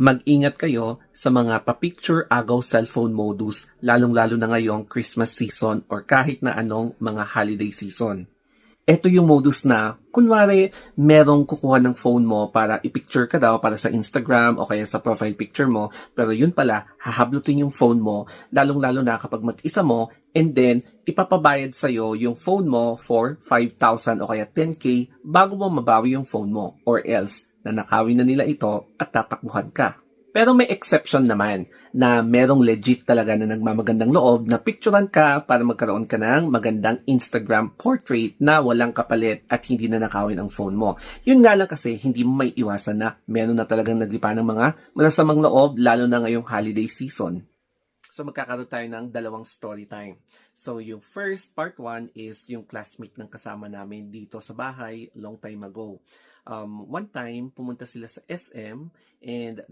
Mag-ingat kayo sa mga pa-picture agaw cellphone modus, lalong-lalo na ngayong Christmas season or kahit na anong mga holiday season. Ito yung modus na, kunwari, merong kukuha ng phone mo para i-picture ka daw para sa Instagram o kaya sa profile picture mo, pero yun pala, hahablutin yung phone mo, lalong-lalo na kapag mag-isa mo, and then, ipapabayad sa'yo yung phone mo for 5,000 o kaya 10K bago mo mabawi yung phone mo, or else, nanakawin na nila ito at tatakbuhan ka. Pero may exception naman na merong legit talaga na nagmamagandang loob na picturean ka para magkaroon ka ng magandang Instagram portrait na walang kapalit at hindi na nakawin ang phone mo. Yun nga lang kasi hindi mo may iwasan na meron na talagang naglipa ng mga masasamang loob lalo na ngayong holiday season. So magkakaroon tayo ng dalawang story time. So yung first part 1 is yung classmate ng kasama namin dito sa bahay long time ago. One time pumunta sila sa SM and